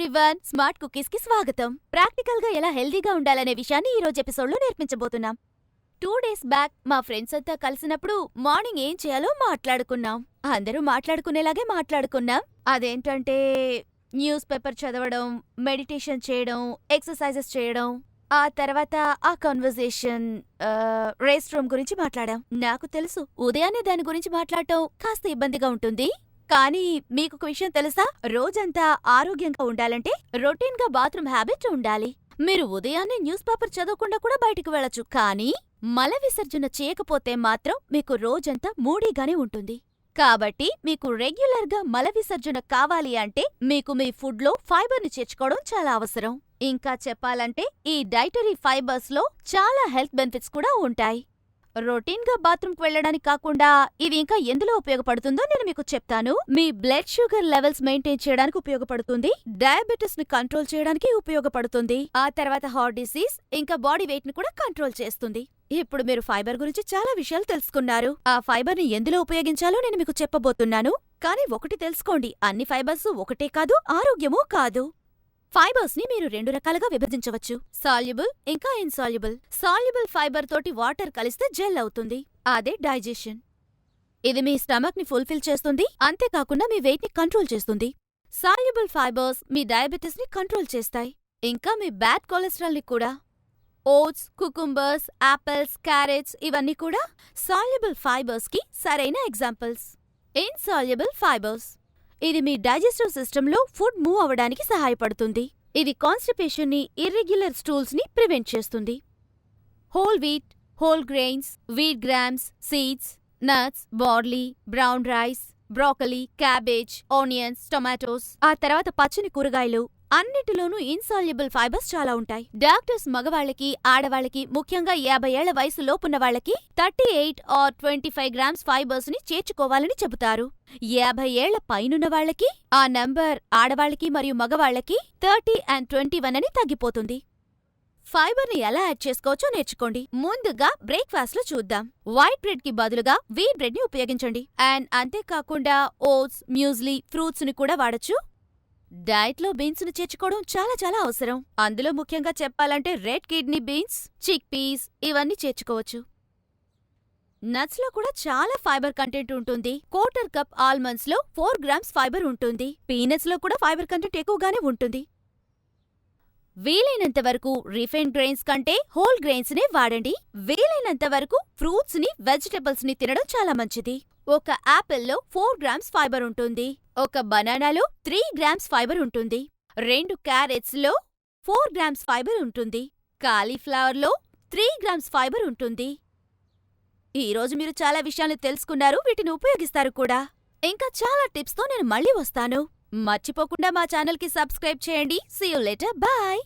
Everyone, smart cookies కి స్వాగతం. Practical గా ఎలా హెల్దీగా ఉండాలనే విషయాన్ని ఈ రోజు ఎపిసోడ్ లో నేర్పించబోతున్నాం. 2 డేస్ బ్యాక్ మా ఫ్రెండ్స్ అంతా కలిసినప్పుడు మార్నింగ్ ఏం చేయాలో మాట్లాడుకున్నాం. అందరూ మాట్లాడుకునేలాగే మాట్లాడుకున్నాం. అదేంటంటే న్యూస్ పేపర్ చదవడం, మెడిటేషన్ చేయడం, ఎక్సర్సైజెస్ చేయడం. ఆ తర్వాత ఆ కన్వర్జేషన్ రేస్ రూమ్ గురించి మాట్లాడాం. నాకు తెలుసు ఉదయాన్నే దాని గురించి మాట్లాడటం కాస్త ఇబ్బందిగా ఉంటుంది. కానీ మీకొక విషయం తెలుసా? రోజంతా ఆరోగ్యంగా ఉండాలంటే రొటీన్ గా బాత్రూమ్ హ్యాబిట్ ఉండాలి. మీరు ఉదయాన్నే న్యూస్ పేపర్ చదవకుండా కూడా బయటికి వెళ్ళొచ్చు, కానీ మల విసర్జన చేయకపోతే మాత్రం మీకు రోజంతా మూడీగానే ఉంటుంది. కాబట్టి మీకు రెగ్యులర్ గా మల విసర్జన కావాలి అంటే మీకు మీ ఫుడ్ లో ఫైబర్ ని చేర్చుకోవడం చాలా అవసరం. ఇంకా చెప్పాలంటే ఈ డైటరీ ఫైబర్స్ లో చాలా హెల్త్ బెనిఫిట్స్ కూడా ఉంటాయి. రొటీన్ గా బాత్రూమ్ కు వెళ్ళడానికి కాకుండా ఇది ఇంకా ఎందులో ఉపయోగపడుతుందో నేను మీకు చెప్తాను. మీ బ్లడ్ షుగర్ లెవెల్స్ మెయింటైన్ చేయడానికి ఉపయోగపడుతుంది, డయాబెటిస్ ని కంట్రోల్ చేయడానికి ఉపయోగపడుతుంది, ఆ తర్వాత హార్ట్ డిసీజ్ ఇంకా బాడీ వెయిట్ ని కూడా కంట్రోల్ చేస్తుంది. ఇప్పుడు మీరు ఫైబర్ గురించి చాలా విషయాలు తెలుసుకున్నారు. ఆ ఫైబర్ ని ఎందులో ఉపయోగించాలో నేను మీకు చెప్పబోతున్నాను. కానీ ఒకటి తెలుసుకోండి, అన్ని ఫైబర్స్ ఒకటే కాదు, ఆరోగ్యమూ కాదు. ఫైబర్స్ ని మీరు 2 రకాలుగా విభజించవచ్చు, సాల్యుబుల్ ఇంకా ఇన్సాల్యుబుల్. సాల్యుబుల్ ఫైబర్ తోటి వాటర్ కలిస్తే జెల్ అవుతుంది, అదే డైజెషన్. ఇది మీ స్టమక్ ని ఫుల్ఫిల్ చేస్తుంది, అంతేకాకుండా మీ వెయిట్ ని కంట్రోల్ చేస్తుంది. సాల్యుబుల్ ఫైబర్స్ మీ డయాబెటిస్ ని కంట్రోల్ చేస్తాయి, ఇంకా మీ బ్యాడ్ కొలెస్ట్రాల్ ని కూడా. ఓట్స్, కుకుంబర్స్, యాపిల్స్, క్యారెట్స్ ఇవన్నీ కూడా సాల్యుబుల్ ఫైబర్స్ కి సరైన ఎగ్జాంపుల్స్. ఇన్సాల్యుబుల్ ఫైబర్స్ ఇది మీ డైజెస్టివ్ సిస్టంలో ఫుడ్ మూవ్ అవ్వడానికి సహాయపడుతుంది. ఇది కాన్స్టిపేషన్ ని, ఇర్రెగ్యులర్ స్టూల్స్ ని ప్రివెంట్ చేస్తుంది. Whole wheat, whole grains, wheat grams, seeds, nuts, barley, brown rice, broccoli, cabbage, onions, tomatoes, ఆ తర్వాత పచ్చని కూరగాయలు అన్నిటిలోనూ ఇన్సాల్యుబుల్ ఫైబర్స్ చాలా ఉంటాయి. డాక్టర్స్ మగవాళ్ళకి, ఆడవాళ్ళకి, ముఖ్యంగా 50 ఏళ్ల వయసు లోపున్న వాళ్ళకి 38 ఆర్ 25 గ్రామ్స్ ఫైబర్స్ ని చేర్చుకోవాలని చెబుతారు. 50 ఏళ్ల పైనున్న వాళ్ళకి ఆ నంబర్ ఆడవాళ్ళకి మరియు మగవాళ్ళకి 30 and 21 అని తగ్గిపోతుంది. ఫైబర్ ని ఎలా యాడ్ చేసుకోవచ్చో నేర్చుకోండి. ముందుగా బ్రేక్ఫాస్ట్ లో చూద్దాం. వైట్ బ్రెడ్ కి బదులుగా వీట్ బ్రెడ్ ని ఉపయోగించండి. అండ్ అంతేకాకుండా ఓట్స్, మ్యూజ్లీ, ఫ్రూట్స్ ని కూడా వాడచ్చు. డైట్ లో బీన్స్ ను చేర్చుకోవడం చాలా చాలా అవసరం. అందులో ముఖ్యంగా చెప్పాలంటే red kidney beans, chick peas ఇవన్నీ చేర్చుకోవచ్చు. నట్స్ లో కూడా చాలా ఫైబర్ కంటెంట్ ఉంటుంది. 1/4 కప్ ఆల్మండ్స్ లో 4 గ్రామ్స్ ఫైబర్ ఉంటుంది. పీనట్స్ లో కూడా ఫైబర్ కంటెంట్ ఎక్కువగానే ఉంటుంది. వీలైనంత వరకు రిఫైన్డ్ గ్రెయిన్స్ కంటే హోల్ గ్రెయిన్స్ నే వాడండి. వీలైనంత వరకు ఫ్రూట్స్ ని, వెజిటబుల్స్ ని తినడం చాలా మంచిది. ఒక యాపిల్లో 4 గ్రామ్స్ ఫైబర్ ఉంటుంది. ఒక బనానాలో 3 గ్రామ్స్ ఫైబర్ ఉంటుంది. 2 క్యారెట్స్ లో 4 గ్రామ్స్ ఫైబర్ ఉంటుంది. కాలీఫ్లవర్ లో 3 గ్రామ్స్ ఫైబర్ ఉంటుంది. ఈరోజు మీరు చాలా విషయాలు తెలుసుకున్నారు, వీటిని ఉపయోగిస్తారు కూడా. ఇంకా చాలా టిప్స్ తో నేను మళ్ళీ వస్తాను. మర్చిపోకుండా మా ఛానల్ కి సబ్స్క్రైబ్ చేయండి. See you later, bye.